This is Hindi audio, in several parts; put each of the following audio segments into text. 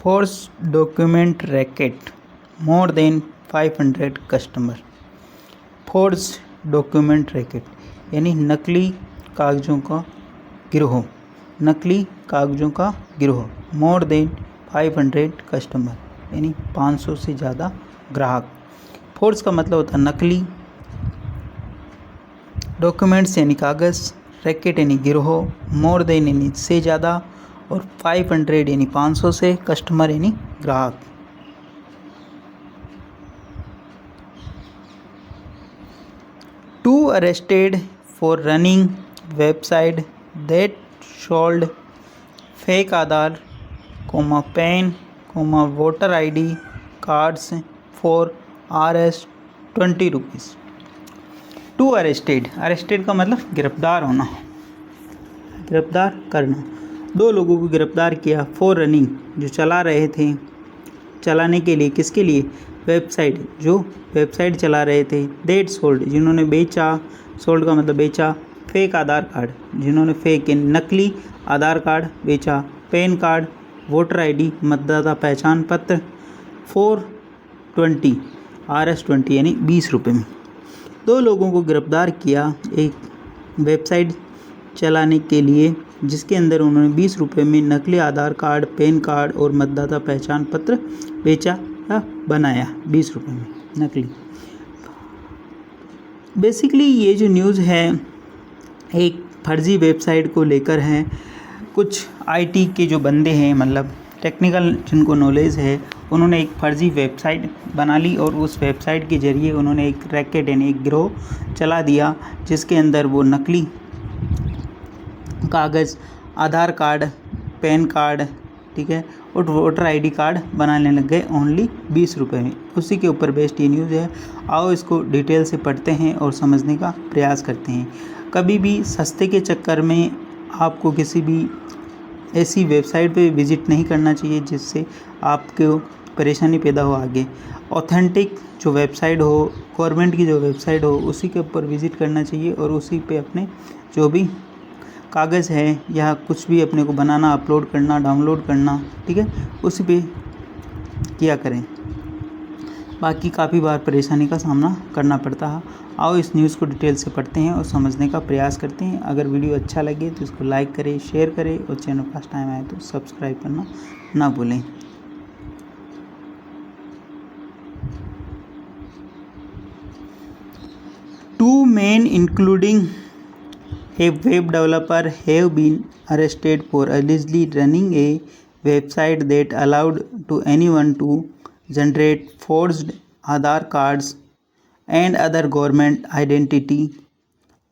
Forged document racket, more than 500 customer. Forge document racket यानी नकली कागज़ों का गिरोह, नकली कागज़ों का गिरोह। मोर देन 500 कस्टमर यानी 500 से ज़्यादा ग्राहक। फोर्ज का मतलब होता है नकली, डॉक्यूमेंट्स यानी कागज़, रैकेट यानी गिरोह, मोर देन यानी से ज़्यादा, और 500 यानी 500 से, कस्टमर यानी ग्राहक। Two arrested for running website that sold fake Aadhaar, PAN, voter ID cards for ₹20। Two arrested का मतलब गिरफ्तार होना, गिरफ्तार करना। दो लोगों को गिरफ्तार किया फॉर रनिंग जो चला रहे थे, चलाने के लिए, किसके लिए? वेबसाइट, जो वेबसाइट चला रहे थे। दैट सोल्ड जिन्होंने बेचा, सोल्ड का मतलब बेचा। फेक आधार कार्ड जिन्होंने फेक नकली आधार कार्ड बेचा। पैन कार्ड, वोटर ID मतदाता पहचान पत्र, फॉर 20 ₹20 यानी 20 रुपये में। दो लोगों को गिरफ्तार किया एक वेबसाइट चलाने के लिए जिसके अंदर उन्होंने 20 रुपये में नकली आधार कार्ड, पैन कार्ड और मतदाता पहचान पत्र बेचा या बनाया 20 रुपये में नकली। बेसिकली ये जो न्यूज़ है एक फर्जी वेबसाइट को लेकर है। कुछ IT के जो बंदे हैं, मतलब टेक्निकल जिनको नॉलेज है, उन्होंने एक फर्जी वेबसाइट बना ली और उस वेबसाइट के ज़रिए उन्होंने एक रैकेट यानी एक गिरोह चला दिया जिसके अंदर वो नकली कागज़, आधार कार्ड, पैन कार्ड, ठीक है, और वोटर ID कार्ड बनाने लग गए ओनली 20 रुपये में। उसी के ऊपर बेस्ड ये न्यूज़ है। आओ इसको डिटेल से पढ़ते हैं और समझने का प्रयास करते हैं। कभी भी सस्ते के चक्कर में आपको किसी भी ऐसी वेबसाइट पे विज़िट नहीं करना चाहिए जिससे आपको परेशानी पैदा हो आगे। ऑथेंटिक जो वेबसाइट हो, गवर्नमेंट की जो वेबसाइट हो, उसी के ऊपर विज़िट करना चाहिए और उसी पे अपने जो भी कागज़ है या कुछ भी अपने को बनाना, अपलोड करना, डाउनलोड करना, ठीक है, उसी पे किया करें। बाकी काफ़ी बार परेशानी का सामना करना पड़ता है। आओ इस न्यूज़ को डिटेल से पढ़ते हैं और समझने का प्रयास करते हैं। अगर वीडियो अच्छा लगे तो इसको लाइक करें, शेयर करें और चैनल फर्स्ट टाइम आए तो सब्सक्राइब करना ना भूलें। Two men including a web developer have been arrested for allegedly running a website that allowed to anyone to generate forged Aadhaar cards and other government identity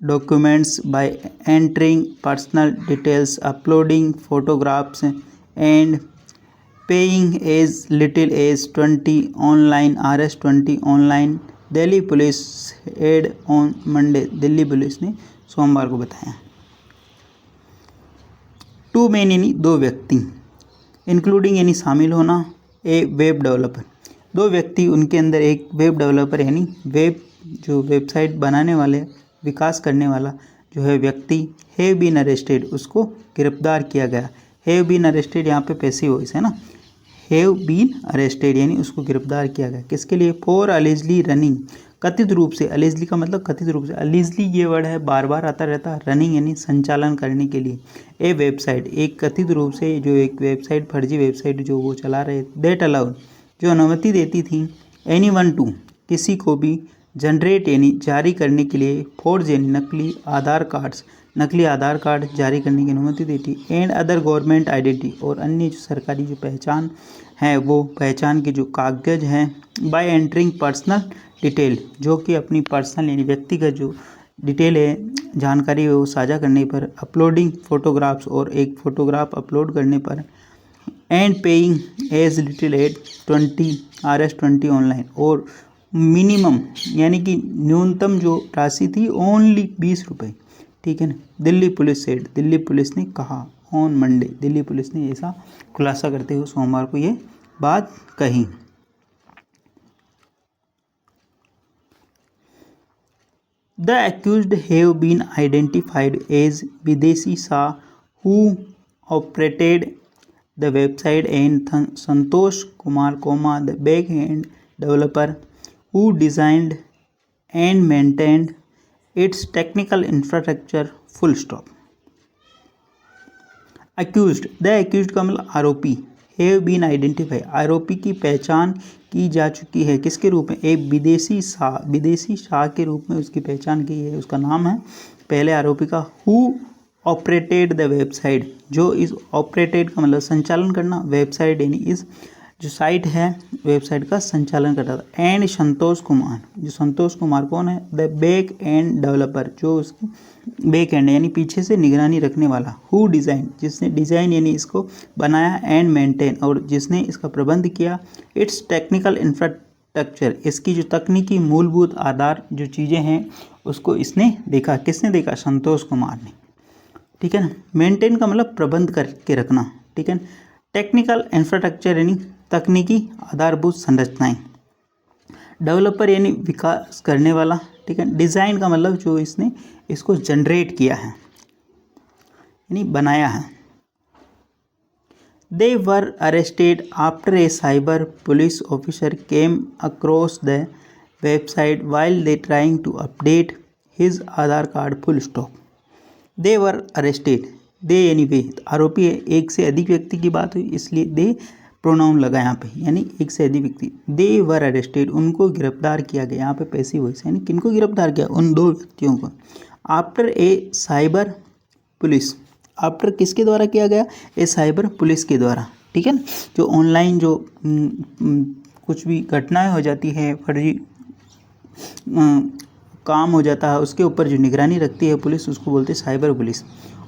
documents by entering personal details, uploading photographs, and paying as little as 20 online ₹20 online, Delhi police add on Monday. Delhi police ने सोमवार को बताया। टू मेन यानी दो व्यक्ति, इंक्लूडिंग यानी शामिल होना, ए वेब डेवलपर दो व्यक्ति, उनके अंदर एक वेब डेवलपर यानी वेब जो वेबसाइट बनाने वाले, विकास करने वाला जो है व्यक्ति, हैव बीन अरेस्टेड उसको गिरफ्तार किया गया। हैव बीन अरेस्टेड यहाँ पे पैसिव वॉइस है ना, हैव बीन अरेस्टेड यानी उसको गिरफ्तार किया गया। किसके लिए? फॉर अलेजली रनिंग, कथित रूप से, अलेजली का मतलब कथित रूप से, अलेजली ये वर्ड है बार बार आता रहता है, रनिंग यानी संचालन करने के लिए। ए वेबसाइट एक कथित रूप से जो एक वेबसाइट, फर्जी वेबसाइट जो वो चला रहे, दैट अलाउड जो अनुमति देती थी, एनीवन टू किसी को भी, जनरेट यानी जारी करने के लिए, फोर्ज यानी नकली आधार कार्ड्स, नकली आधार कार्ड जारी करने की अनुमति देती, एंड अदर गवर्नमेंट आइडेंटिटी और अन्य जो सरकारी जो पहचान है, वो पहचान के जो कागज़ हैं, बाय एंटरिंग पर्सनल डिटेल जो कि अपनी पर्सनल यानी व्यक्तिगत जो डिटेल है, जानकारी है, वो साझा करने पर, अपलोडिंग फोटोग्राफ्स और एक फ़ोटोग्राफ अपलोड करने पर, and paying as little at 20 ₹20 online, और मिनिमम यानी कि न्यूनतम जो राशि थी ओनली 20 रुपये, ठीक है ना। Delhi police said, Delhi police ने कहा ऑन मंडे, दिल्ली पुलिस ने ऐसा खुलासा करते हुए सोमवार को ये बात कही। The accused have been identified as विदेशी Shah who operated the website and Santosh Kumar, the back-end developer who designed and maintained its technical infrastructure, full stop. Accused, the accused का मतलब आरोपी, have been identified, आरोपी की पहचान की जा चुकी है किसके रूप में, एक विदेशी शाह के रूप में उसकी पहचान की है। उसका नाम है पहले आरोपी का हु ऑपरेटेड द वेबसाइट, जो इस ऑपरेटेड का मतलब संचालन करना, वेबसाइट यानी इस जो साइट है वेबसाइट का संचालन करता था। एंड संतोष कुमार, जो संतोष कुमार कौन है, द बैक एंड डेवलपर, जो उसकी बैक एंड यानी पीछे से निगरानी रखने वाला, हु डिज़ाइन, जिसने डिज़ाइन यानी इसको बनाया, एंड मेंटेन, और जिसने इसका प्रबंध किया, इट्स टेक्निकल इंफ्रास्ट्रक्चर, इसकी जो तकनीकी मूलभूत आधार जो चीज़ें हैं उसको इसने देखा। किसने देखा, संतोष कुमार ने, ठीक है ना। मेंटेन का मतलब प्रबंध करके रखना, ठीक है। टेक्निकल इंफ्रास्ट्रक्चर यानी तकनीकी आधारभूत संरचनाएं, डेवलपर यानी विकास करने वाला, ठीक है। डिज़ाइन का मतलब जो इसने इसको जनरेट किया है यानी बनाया है। They were arrested after a cyber police officer came across the website while they trying to update his Aadhaar card, full stop. They were arrested, they यानी वे, आरोपी है, एक से अधिक व्यक्ति की बात हुई इसलिए दे प्रोनाउन लगा यहाँ पे, यानी एक से अधिक व्यक्ति। दे वर अरेस्टेड, उनको गिरफ्तार किया गया, यहाँ पे पैसिव वॉइस यानी किनको गिरफ्तार किया, उन दो व्यक्तियों को। After a cyber police, after किसके द्वारा किया गया, ए साइबर पुलिस के द्वारा, ठीक है ना। जो ऑनलाइन जो कुछ भी घटनाएं हो जाती है, फर्जी काम हो जाता है, उसके ऊपर जो निगरानी रखती है पुलिस, उसको बोलते हैं cyber police.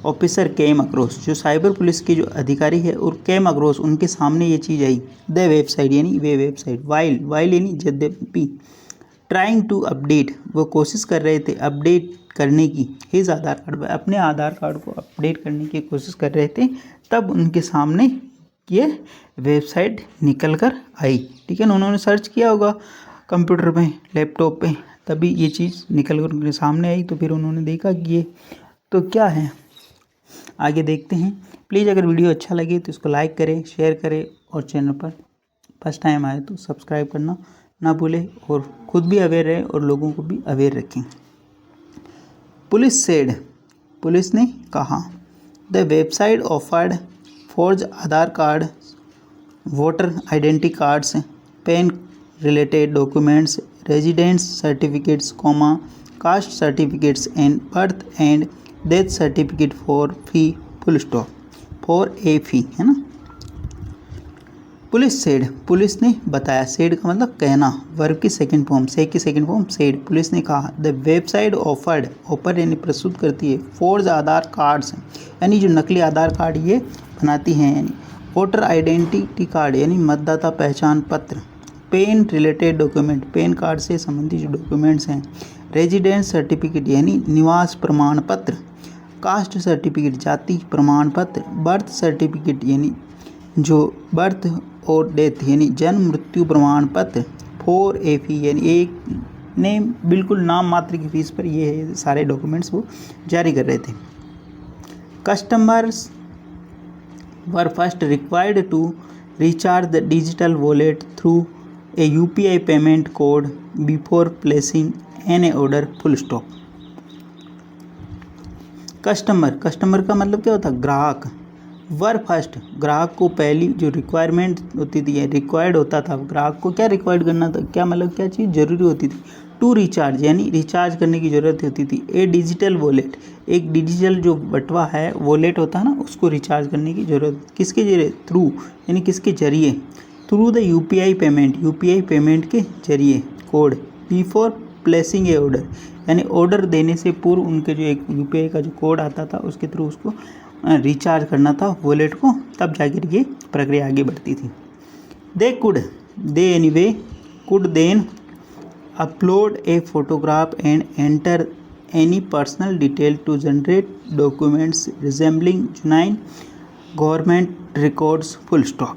Officer came across, जो साइबर पुलिस के जो अधिकारी है, और केम अक्रॉस, उनके सामने ये चीज़ आई, द वेबसाइट यानी वे वेबसाइट, वाइल यानी यद्यपि, ट्राइंग टू अपडेट, वो कोशिश कर रहे थे अपडेट करने की, हिज आधार कार्ड, अपने आधार कार्ड को अपडेट करने की कोशिश कर रहे थे, तब उनके सामने ये वेबसाइट निकल कर आई, ठीक है ना। उन्होंने सर्च किया होगा कंप्यूटर पे, लैपटॉप पे, तभी ये चीज़ निकल कर उनके सामने आई, तो फिर उन्होंने देखा कि ये तो क्या है। आगे देखते हैं। प्लीज़ अगर वीडियो अच्छा लगे तो इसको लाइक करें, शेयर करें, और चैनल पर फर्स्ट टाइम आए तो सब्सक्राइब करना ना भूलें, और खुद भी अवेयर रहें और लोगों को भी अवेयर रखें। पुलिस सेड, पुलिस ने कहा, the website offered forge Aadhaar card, voter identity cards, PAN related documents, residence certificates, caste certificates and birth and death certificate for fee, full stop, for a fee, है ना। पुलिस सेड, पुलिस ने बताया, सेड का मतलब कहना, वर्ब की सेकंड फॉर्म, से की सेकंड फॉर्म सेड। पुलिस ने कहा, द वेबसाइट ऑफर्ड, ऑफर यानी प्रस्तुत करती है, फॉर्ज आधार कार्ड्स यानी जो नकली आधार कार्ड ये बनाती हैं, यानी वोटर आइडेंटिटी कार्ड यानी मतदाता पहचान पत्र, pen related document, PAN card से संबंधित जो डॉक्यूमेंट्स हैं, रेजिडेंस सर्टिफिकेट यानी निवास प्रमाण पत्र, कास्ट सर्टिफिकेट जाति प्रमाण पत्र, बर्थ सर्टिफिकेट यानी जो बर्थ और डेथ यानी जन्म मृत्यु प्रमाण पत्र, फॉर ए फी यानी एक नेम, बिल्कुल नाम मात्र की फीस पर ये सारे डॉक्यूमेंट्स वो जारी कर रहे थे। Customers were first required to recharge the digital wallet through a UPI payment code before placing an order, full stop. Customer का मतलब क्या होता है, ग्राहक। वर फर्स्ट, ग्राहक को पहली जो रिक्वायरमेंट होती थी, रिक्वायर्ड होता था, ग्राहक को क्या रिक्वायर्ड करना था, क्या मतलब क्या चीज़ जरूरी होती थी, टू रिचार्ज यानी रिचार्ज करने की ज़रूरत होती थी, ए डिजिटल वॉलेट, एक डिजिटल जो बटवा है वॉलेट होता है ना, उसको रिचार्ज करने की ज़रूरत, किसके जरिए, थ्रू यानी किसके जरिए, थ्रू द UPI पेमेंट के जरिए, कोड, बिफोर प्लेसिंग ए ऑर्डर यानी ऑर्डर देने से पूर्व उनके जो एक UPI का जो कोड आता था उसके थ्रू उसको रिचार्ज करना था वॉलेट को, तब जाकर ये प्रक्रिया आगे बढ़ती थी। They anyway could then upload a photograph and enter any personal detail to generate documents resembling genuine government records, full stop.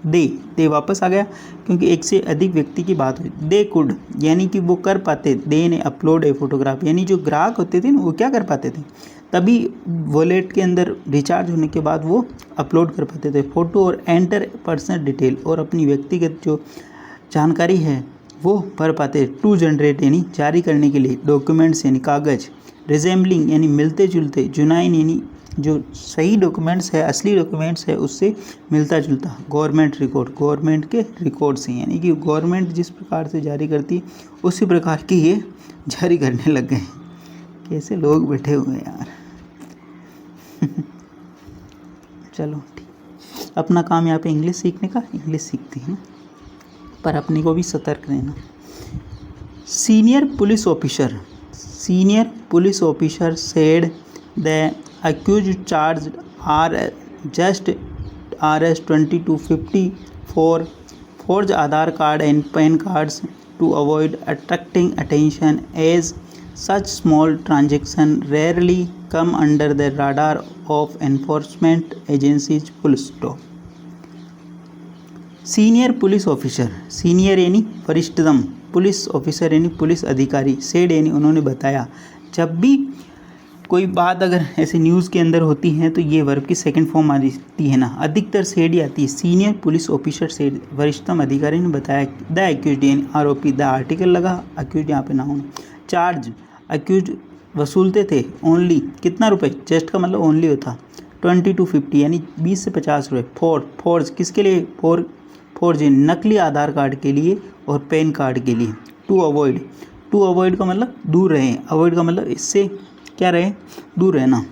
दे वापस आ गया क्योंकि एक से अधिक व्यक्ति की बात हुई। दे कुड यानी कि वो कर पाते, दे ने अपलोड ए फोटोग्राफ यानी जो ग्राहक होते थे ना वो क्या कर पाते थे, तभी वॉलेट के अंदर रिचार्ज होने के बाद वो अपलोड कर पाते थे फ़ोटो और एंटर पर्सनल डिटेल और अपनी व्यक्तिगत जो जानकारी है वो भर पाते। टू जनरेट यानी जारी करने के लिए, डॉक्यूमेंट्स यानी कागज़, रिजेंबलिंग यानी मिलते जुलते, जुनाइन यानी जो सही डॉक्यूमेंट्स है, असली डॉक्यूमेंट्स है उससे मिलता जुलता, गवर्नमेंट रिकॉर्ड गवर्नमेंट के रिकॉर्ड से यानी कि गवर्नमेंट जिस प्रकार से जारी करती उसी प्रकार की ये जारी करने लग गए। कैसे लोग बैठे हुए हैं यार। चलो ठीक, अपना काम यहाँ पे इंग्लिश सीखने का, इंग्लिश सीखते हैं ना, पर अपने को भी सतर्क रहना। Senior police officer said the accused charged are just Rs 20 to 50 for forged Aadhaar card and PAN cards to avoid attracting attention, as such small transactions rarely come under the radar of enforcement agencies. Full stop. Senior police officer, senior यानी वरिष्ठतम, पुलिस ऑफिसर यानी पुलिस अधिकारी, सेड यानी उन्होंने बताया। जब भी कोई बात अगर ऐसे न्यूज़ के अंदर होती है तो ये वर्ब की सेकंड फॉर्म आ जाती है ना, अधिकतर सेड ही आती है। सीनियर पुलिस ऑफिसर सेड, वरिष्ठतम अधिकारी ने बताया। द एक्यूज्ड यानी आरोपी, द आर्टिकल लगा, एक्यूज्ड यहाँ पे नाउन। चार्ज, एक्यूज्ड वसूलते थे। ओनली कितना रुपए, जस्ट का मतलब ओनली होता। 20 to 50 यानी 20 से 50 रुपये। फोर्ज किसके लिए, फोर्ज नकली आधार कार्ड के लिए और पैन कार्ड के लिए। टू अवॉइड का मतलब दूर रहें, अवॉइड का मतलब इससे क्या रहे, दूर रहना।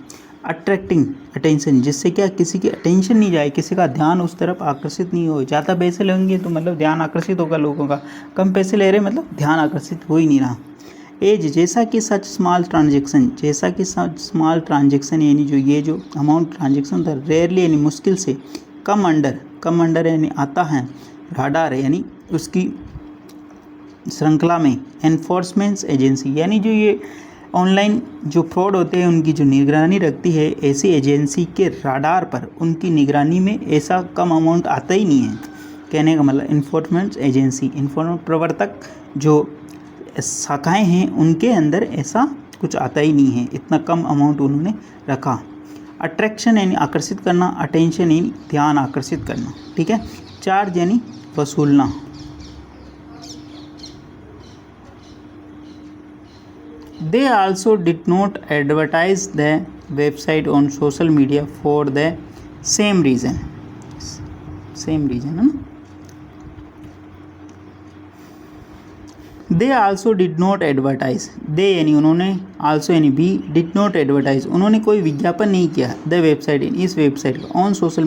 अट्रैक्टिंग अटेंशन, जिससे क्या किसी की अटेंशन नहीं जाए, किसी का ध्यान उस तरफ आकर्षित नहीं हो। ज़्यादा पैसे लेंगे तो मतलब ध्यान आकर्षित होगा लोगों का, कम पैसे ले रहे मतलब ध्यान आकर्षित हो ही नहीं रहा। एज, जैसा कि सच स्मॉल ट्रांजेक्शन यानी जो ये जो अमाउंट ट्रांजेक्शन था, रेयरली यानी मुश्किल से, कम अंडर यानी आता है, राडार यानी उसकी श्रृंखला में, एनफोर्समेंट एजेंसी यानी जो ये ऑनलाइन जो फ्रॉड होते हैं उनकी जो निगरानी रखती है, ऐसी एजेंसी के राडार पर, उनकी निगरानी में ऐसा कम अमाउंट आता ही नहीं है। कहने का मतलब इन्फोर्समेंट एजेंसी, प्रवर्तक जो शाखाएं हैं उनके अंदर ऐसा कुछ आता ही नहीं है, इतना कम अमाउंट उन्होंने रखा। अट्रैक्शन यानी आकर्षित करना, अटेंशन यानी ध्यान आकर्षित करना, ठीक है। चार्ज यानी वसूलना। They also did not advertise the website on social media for the same reason है ना। They also did not advertise, they यानी उन्होंने, also यानी भी, did not advertise उन्होंने कोई विज्ञापन नहीं किया, the website इस वेबसाइट का, on सोशल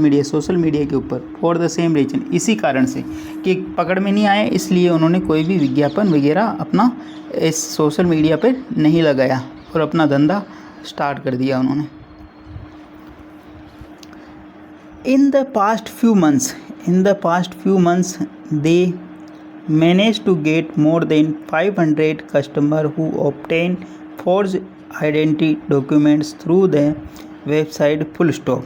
मीडिया के ऊपर, for the same reason इसी कारण से कि पकड़ में नहीं आए, इसलिए उन्होंने कोई भी विज्ञापन वगैरह अपना इस सोशल मीडिया पे नहीं लगाया और अपना धंधा स्टार्ट कर दिया उन्होंने। In the past few months they managed to get more than 500 customers who obtained forged identity documents through the website. Full stop.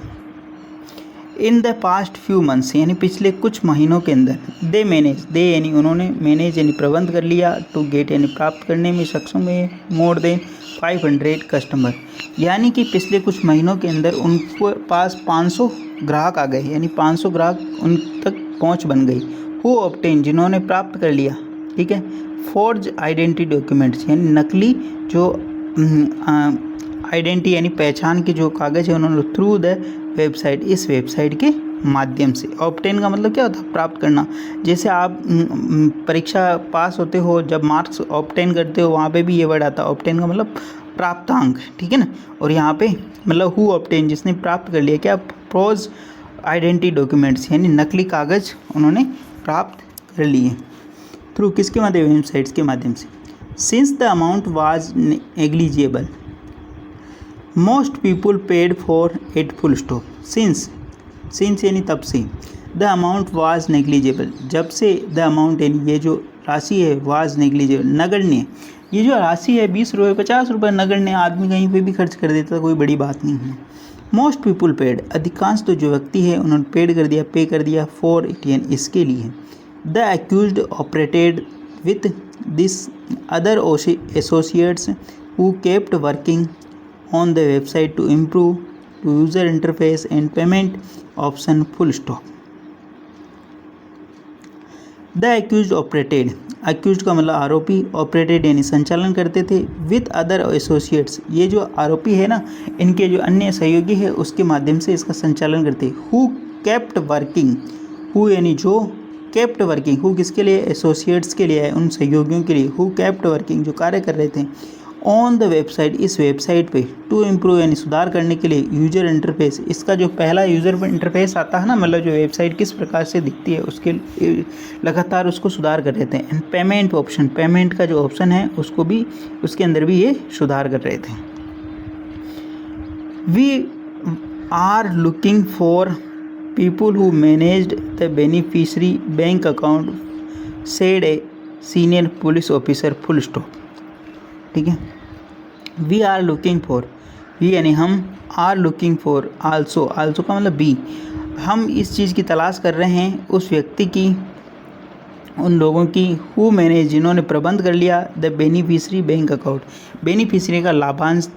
In the past few months यानी पिछले कुछ महीनों के अंदर, दे यानी उन्होंने, मैनेज यानी प्रबंध कर लिया, टू गेट यानी प्राप्त करने में सक्षम हुए, मोर देन 500 कस्टमर यानी कि पिछले कुछ महीनों के अंदर उनको पास 500 ग्राहक आ गए, यानी 500 ग्राहक उन तक पहुंच बन गई। हु ऑब्टेन जिन्होंने प्राप्त कर लिया, ठीक है। फोर्ज आइडेंटिटी डॉक्यूमेंट्स यानी नकली जो आइडेंटिटी यानी पहचान के जो कागज़ है उन्होंने थ्रू द वेबसाइट, इस वेबसाइट के माध्यम से। ऑब्टेन का मतलब क्या होता है, प्राप्त करना। जैसे आप परीक्षा पास होते हो, जब मार्क्स ऑब्टेन करते हो वहाँ पे भी ये वर्ड आता है, ऑब्टेन का मतलब प्राप्तांक, ठीक है ना। और यहाँ पे मतलब हु ऑब्टेन जिसने प्राप्त कर लिया क्या, फोर्ज आइडेंटिटी डॉक्यूमेंट्स यानी नकली कागज़ उन्होंने प्राप्त कर लिए। थ्रू किसके माध्यम, वेबसाइट्स के माध्यम से। Since the amount was negligible most people paid for it. Full stop. Since यानी तब से, द अमाउंट वाज नेग्लिजिबल जब से, द अमाउंट यानी ये जो राशि है, वाज नेग्लिजिबल नगण्य, ये जो राशि है 20 रुपये 50 रुपये नगण्य, आदमी कहीं पे भी खर्च कर देता, कोई बड़ी बात नहीं है। मोस्ट पीपल पेड, अधिकांश तो जो व्यक्ति है उन्होंने पे कर दिया फॉर इट, यानी इसके लिए। The accused operated with this other associates who kept working on the website to improve to user interface and payment option full stop. The accused operated, accused का मतलब आरोपी, ऑपरेटेड यानी संचालन करते थे, विथ अदर एसोसिएट्स, ये जो आरोपी है ना, इनके जो अन्य सहयोगी है उसके माध्यम से इसका संचालन करते। हु केप्ट वर्किंग, हु यानी जो, केप्ट वर्किंग, हु किसके लिए, एसोसिएट्स के लिए है, उन सहयोगियों के लिए। हु केप्ट वर्किंग, जो कार्य कर रहे थे, ऑन द वेबसाइट, इस वेबसाइट पे, टू इम्प्रूव यानी सुधार करने के लिए, यूजर इंटरफेस, इसका जो पहला यूजर इंटरफेस आता है ना, मतलब जो वेबसाइट किस प्रकार से दिखती है उसके लगातार उसको सुधार कर रहे थे। एंड पेमेंट ऑप्शन, पेमेंट का जो ऑप्शन है उसको भी, उसके अंदर भी ये सुधार कर रहे थे। We are looking for people who managed the beneficiary bank account, said a senior police officer, full stop। ठीक है, we are looking for, we यानी हम, are looking for, also, also का मतलब भी, हम इस चीज़ की तलाश कर रहे हैं उस व्यक्ति की, उन लोगों की, हु मैनेज, जिन्होंने प्रबंध कर लिया, the beneficiary bank account, beneficiary का लाभांश,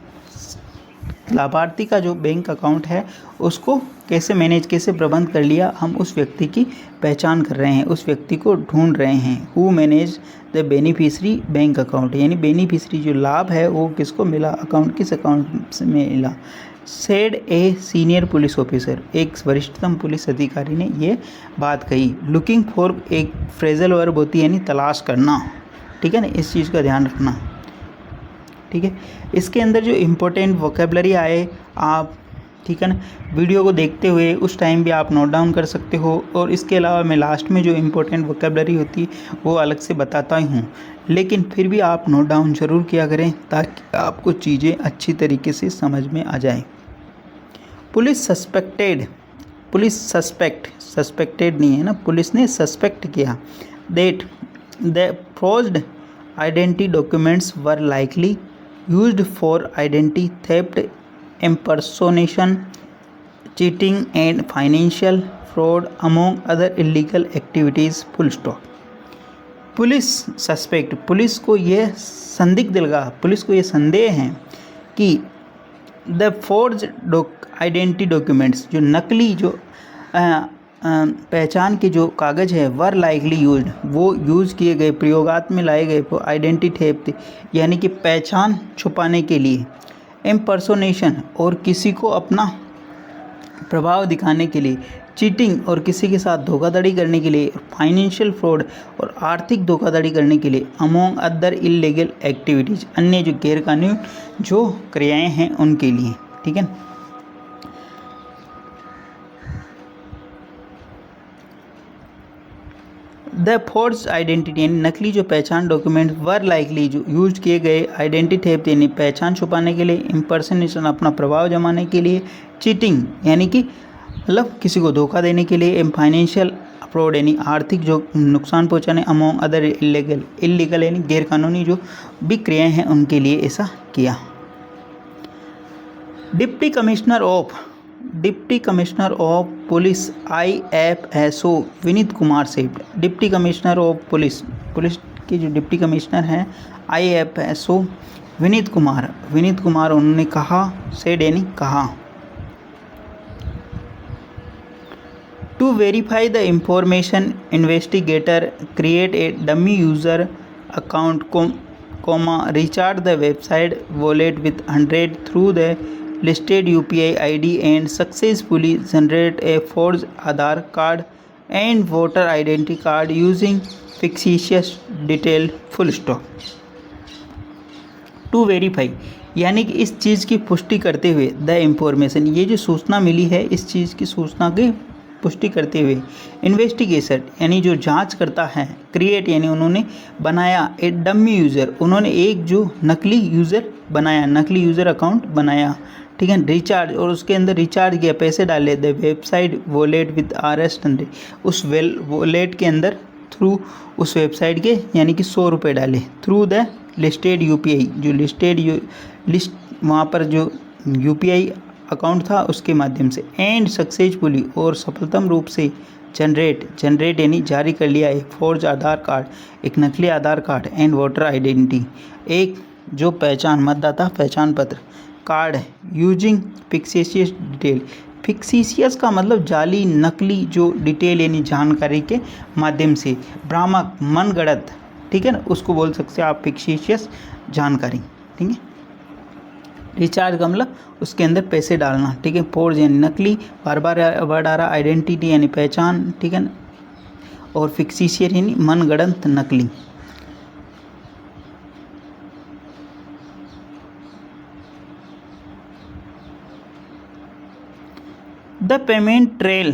लाभार्थी का जो बैंक अकाउंट है उसको कैसे मैनेज, कैसे प्रबंध कर लिया, हम उस व्यक्ति की पहचान कर रहे हैं, उस व्यक्ति को ढूंढ रहे हैं। Who manage the beneficiary bank account, यानी बेनिफिशरी जो लाभ है वो किसको मिला, अकाउंट किस अकाउंट से मिला। Said a senior police officer, एक वरिष्ठतम पुलिस अधिकारी ने ये बात कही। लुकिंग फॉर एक फ्रेजल वर्ब होती है, यानी तलाश करना। ठीक है ना, इस चीज़ का ध्यान रखना। ठीक है, इसके अंदर जो इम्पोर्टेंट वोकेबलरी आए आप, ठीक है ना, वीडियो को देखते हुए उस टाइम भी आप नोट डाउन कर सकते हो, और इसके अलावा मैं लास्ट में जो इम्पोर्टेंट वोकेबलरी होती है वो अलग से बताता ही हूँ, लेकिन फिर भी आप नोट डाउन ज़रूर किया करें ताकि आपको चीज़ें अच्छी तरीके से समझ में आ जाए। पुलिस सस्पेक्टेड, पुलिस सस्पेक्टेड नहीं है ना, पुलिस ने सस्पेक्ट किया that the forged identity documents were likely used for identity theft, impersonation, cheating and financial fraud among other illegal activities, full stop। Police suspect, police को ये संदिग्ध लगा, पुलिस को ये संदेह है कि द फोर्ज आइडेंटिटी डॉक्यूमेंट्स, जो नकली जो पहचान के जो कागज़ है, वर लाइकली यूज्ड, वो यूज़ किए गए, प्रयोगात में लाए गए फॉर आइडेंटिटी थेफ्ट, यानी कि पहचान छुपाने के लिए, इम्पर्सोनेशन, और किसी को अपना प्रभाव दिखाने के लिए, चीटिंग और किसी के साथ धोखाधड़ी करने के लिए, फाइनेंशियल फ्रॉड और आर्थिक धोखाधड़ी करने के लिए, अमोंग अदर इलीगल एक्टिविटीज़, अन्य जो गैरकानूनी जो क्रियाएँ हैं उनके लिए। ठीक है, द फोर्ज आइडेंटिटी यानी नकली जो पहचान डॉक्यूमेंट, वर लाइकली जो यूज किए गए, आइडेंटिटी थेफ्ट यानी पहचान छुपाने के लिए, इम्पर्सनेशन अपना प्रभाव जमाने के लिए, चीटिंग यानी कि मतलब किसी को धोखा देने के लिए, फाइनेंशियल फ्रॉड यानी आर्थिक जो नुकसान पहुंचाने, अमोंग अदर इलीगल यानी गैरकानूनी जो भी क्रियाएँ हैं उनके लिए ऐसा किया। Deputy commissioner of police IFSO Vineet Kumar Seth, deputy commissioner of police, police के जो डिप्टी कमिश्नर हैं IFSO विनीत कुमार उन्होंने कहा, सेड यानी कहा, to verify the information investigator create a dummy user account recharge the website wallet with 100 through the listed UPI ID and successfully generate a forged Aadhaar card and voter identity card using fictitious detail, full stop। To verify यानी कि इस चीज़ की पुष्टि करते हुए, द इंफॉर्मेशन ये जो सूचना मिली है इस चीज़ की सूचना की पुष्टि करते हुए, इन्वेस्टिगेशन यानी जो जांच करता है, क्रिएट यानी उन्होंने बनाया, ए डमी यूज़र उन्होंने एक जो नकली यूज़र बनाया, नकली यूज़र अकाउंट बनाया। ठीक है, रिचार्ज और उसके अंदर रिचार्ज किया, पैसे डाले, the website wallet with RS100 उस वॉलेट के अंदर थ्रू उस वेबसाइट के यानी कि 100 रुपये डाले, थ्रू द लिस्टेड UPI जो लिस्ट वहाँ पर जो UPI अकाउंट था उसके माध्यम से एंड सक्सेसफुली और सफलतम रूप से जनरेट यानी जारी कर लिया एक फोर्ज आधार कार्ड, एक नकली आधार कार्ड एंड वोटर आइडेंटिटी, एक जो पहचान मतदाता पहचान पत्र कार्ड है यूजिंग फिक्सिशियस डिटेल। फिक्सिशियस का मतलब जाली नकली जो डिटेल यानी जानकारी के माध्यम से, भ्रामक मनगढ़ंत, ठीक है ना, उसको बोल सकते हैं आप फिक्सिशियस जानकारी, ठीक है। रिचार्ज का मतलब उसके अंदर पैसे डालना, ठीक है। फोर्ज यानी नकली, बार बार वर्ड आ रहा, आइडेंटिटी यानी पहचान, ठीक है ना, और फिक्सिशियस यानी मनगढ़ंत नकली। The payment trail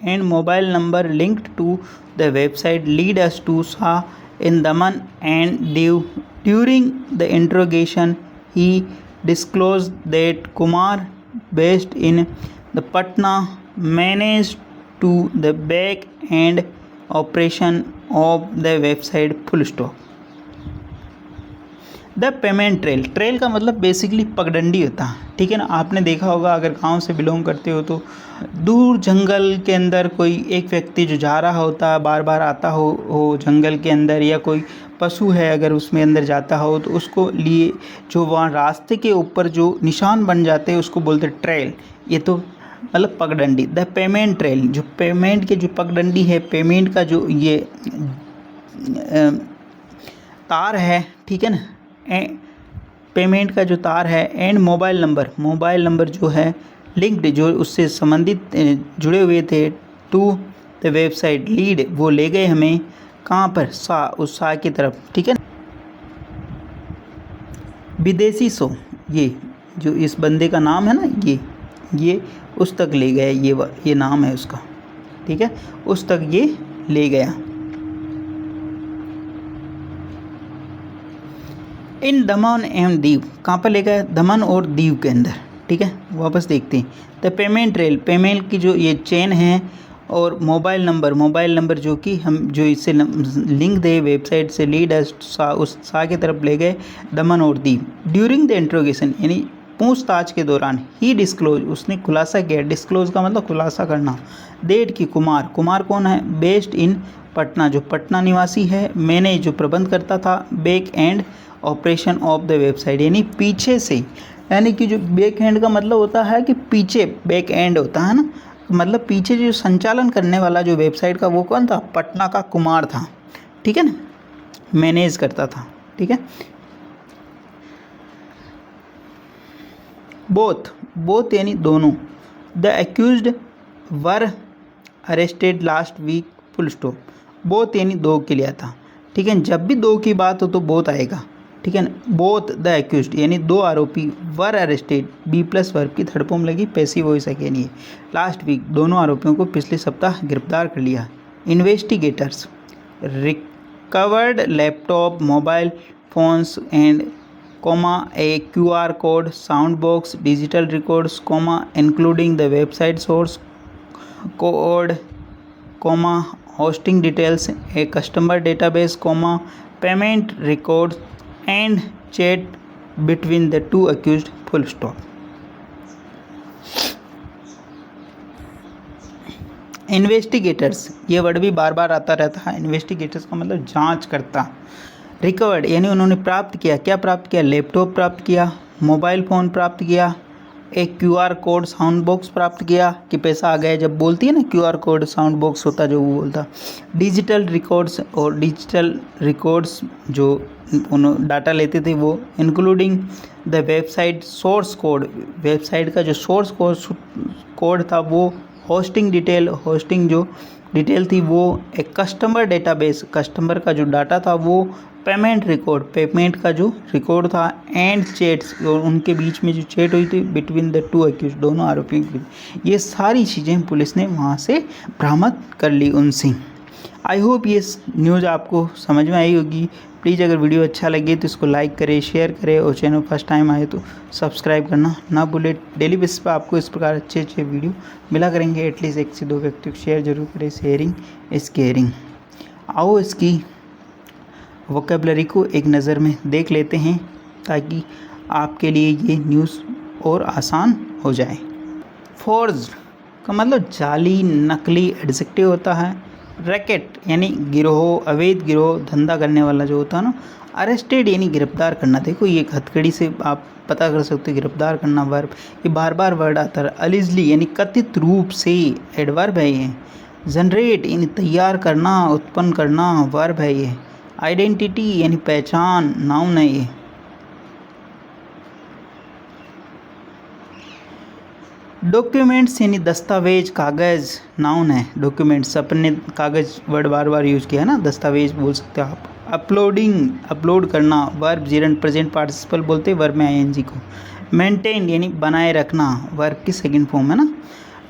and mobile number linked to the website lead us to Shah in Daman and Diu. During the interrogation, he disclosed that Kumar, based in the Patna, managed to the back end operation of the website. Full stop. The payment trail का मतलब बेसिकली पगडंडी होता है, ठीक है ना। आपने देखा होगा अगर गांव से बिलोंग करते हो तो दूर जंगल के अंदर कोई एक व्यक्ति जो जा रहा होता है, बार बार आता हो जंगल के अंदर, या कोई पशु है अगर उसमें अंदर जाता हो तो उसको लिए जो वहाँ रास्ते के ऊपर जो निशान बन जाते हैं उसको बोलते ट्रेल। ये तो मतलब पगडंडी। द पेमेंट ट्रेल जो पेमेंट के जो पगडंडी है, पेमेंट का जो ये तार है, ठीक है ना, पेमेंट का जो तार है एंड मोबाइल नंबर जो है लिंक्ड जो उससे संबंधित जुड़े हुए थे टू द वेबसाइट लीड, वो ले गए हमें कहाँ पर, उस सा की तरफ, ठीक है। विदेशी सो ये जो इस बंदे का नाम है ना, ये उस तक ले गया, ये नाम है उसका, ठीक है, उस तक ये ले गया। इन दमन एवं दीव, कहाँ पर ले गया, दमन और दीव के अंदर, ठीक है। वापस देखते हैं। द पेमेंट ट्रेल, पेमेंट की जो ये चेन है, और मोबाइल नंबर जो कि हम जो इससे लिंक दे वेबसाइट से लीड उस सा की तरफ ले गए दमन और दीव। ड्यूरिंग द इंट्रोगेशन यानी पूछताछ के दौरान ही डिस्क्लोज, उसने खुलासा किया, डिस्क्लोज का मतलब खुलासा करना, डेट की कुमार कौन है, बेस्ड इन पटना जो पटना निवासी है, मैंने जो प्रबंध करता था, back and operation of the website यानी पीछे से, यानी कि जो बैक एंड का मतलब होता है कि पीछे, बैक एंड होता है ना, मतलब पीछे जो संचालन करने वाला जो वेबसाइट का वो कौन था, पटना का कुमार था, ठीक है ना, मैनेज करता था, ठीक है। बोथ यानी दोनों। The accused were arrested last week, full stop. Both यानी दो के लिए था, ठीक है। जब भी दो की बात हो तो बोथ आएगा, ठीक है ना। बोथ द एक्यूज्ड यानी दो आरोपी, were arrested B plus verb की थर्ड फॉर्म लगी, पैसिव वॉइस अगेन ये, लास्ट वीक दोनों आरोपियों को पिछले सप्ताह गिरफ्तार कर लिया। Investigators recovered laptop, mobile phones and a QR code, sound box, digital records, including the website source code, hosting details, a customer database, payment records and chat between the two accused, full stop. Investigators ये वर्ड भी बार बार आता रहता है। इन्वेस्टिगेटर्स का मतलब जांच करता। रिकवर्ड यानी उन्होंने प्राप्त किया, क्या प्राप्त किया, लैपटॉप प्राप्त किया, मोबाइल फ़ोन प्राप्त किया, एक QR कोड, साउंड बॉक्स प्राप्त किया कि पैसा आ गया, जब बोलती है ना QR कोड, साउंड बॉक्स होता जो वो बोलता। डिजिटल रिकॉर्ड्स, और डिजिटल रिकॉर्ड्स जो उन्होंने डाटा लेते थे वो, including the website source code, website का जो सोर्स कोड था वो, होस्टिंग जो डिटेल थी वो, एक कस्टमर डेटाबेस, कस्टमर का जो डाटा था वो, पेमेंट रिकॉर्ड, पेमेंट का जो रिकॉर्ड था, एंड चैट्स, और उनके बीच में जो चैट हुई थी बिटवीन द टू एक्यूज, दोनों आरोपियों के बीच, ये सारी चीज़ें पुलिस ने वहाँ से बरामद कर ली उनसे। आई होप ये न्यूज़ आपको समझ में आई होगी। प्लीज़ अगर वीडियो अच्छा लगे तो इसको लाइक करें, शेयर करें, और चैनल फर्स्ट टाइम आए तो सब्सक्राइब करना ना भूलें। डेली बेसिस पर आपको इस प्रकार अच्छे वीडियो मिला करेंगे। एटलीस्ट 1 से 2 व्यक्ति को शेयर जरूर करें, शेयरिंग इज़ केयरिंग। आओ इसकी वोकैबुलरी को एक नज़र में देख लेते हैं ताकि आपके लिए ये न्यूज़ और आसान हो जाए। फोर्ज्ड का मतलब जाली, नकली एडजेक्टिव होता है। रैकेट यानी गिरोह, अवैध गिरोह, धंधा करने वाला जो होता है ना। अरेस्टेड यानी गिरफ्तार करना। देखो ये हथकड़ी से आप पता कर सकते हो गिरफ्तार करना वर्ब। ये बार बार वर्ड आता है। अलिजली यानी कथित रूप से, एडवर्ब है ये। जनरेट यानी तैयार करना, उत्पन्न करना, वर्ब है ये। आइडेंटिटी यानी पहचान, नाउन है ये। डॉक्यूमेंट्स यानी दस्तावेज, कागज़, नाउन है। डॉक्यूमेंट्स, अपने कागज़ वर्ड बार बार यूज़ किया है ना, दस्तावेज बोल सकते हो आप। अपलोडिंग, अपलोड करना, वर्ब जिरेंट प्रेजेंट पार्टिसिपल बोलते हैं वर्ब में आईएनजी को। मेंटेन यानी बनाए रखना, वर्ब की सेकंड फॉर्म है ना।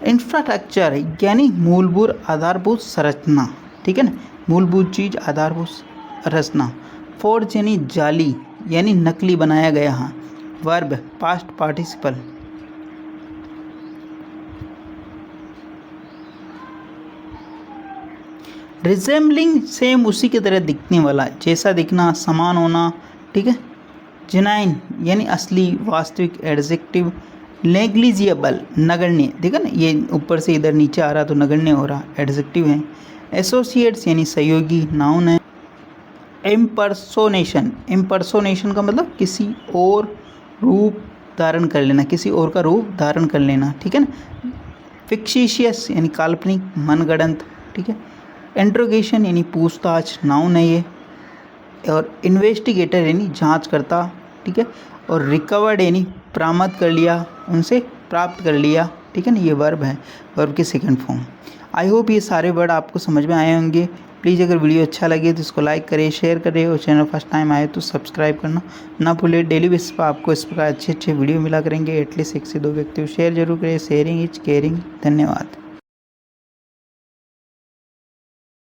इंफ्रास्ट्रक्चर यानी मूलभूत आधारभूत संरचना, ठीक है ना, मूलभूत चीज़, आधारभूत संरचना। फोर्ज यानी जाली यानी नकली, बनाया गया है, verb past participle. Resembling same, उसी की तरह दिखने वाला, जैसा दिखना, समान होना, ठीक है। जेनाइन यानी असली, वास्तविक, एडजेक्टिव। नेग्लिजिबल नगण्य, देखा ना ये ऊपर से इधर नीचे आ रहा तो नगण्य हो रहा, एडजेक्टिव है। एसोसिएट्स यानी सहयोगी, नाउन है। इम्पर्सोनेशन, इम्पर्सोनेशन का मतलब किसी और रूप धारण कर लेना, किसी और का रूप धारण कर लेना, ठीक है ना। फिक्शिशियस यानी काल्पनिक, मनगढ़ंत, ठीक है। इंट्रोगेशन यानी पूछताछ, नाउन है ये। और इन्वेस्टिगेटर यानी जांच करता, ठीक है। और रिकवर्ड यानी बरामद कर लिया, उनसे प्राप्त कर लिया, ठीक है ना, ये वर्ब है, वर्ब की सेकंड फॉर्म। आई होप ये सारे वर्ड आपको समझ में आए होंगे। प्लीज़ अगर वीडियो अच्छा लगे तो इसको लाइक करें, शेयर करें, और चैनल फर्स्ट टाइम आए तो सब्सक्राइब करना ना भूलें। डेली बेसिस पर आपको इस प्रकार अच्छे अच्छे वीडियो मिला करेंगे। एटलीस्ट 1 से 2 व्यक्ति शेयर जरूर करें। Sharing is caring. धन्यवाद।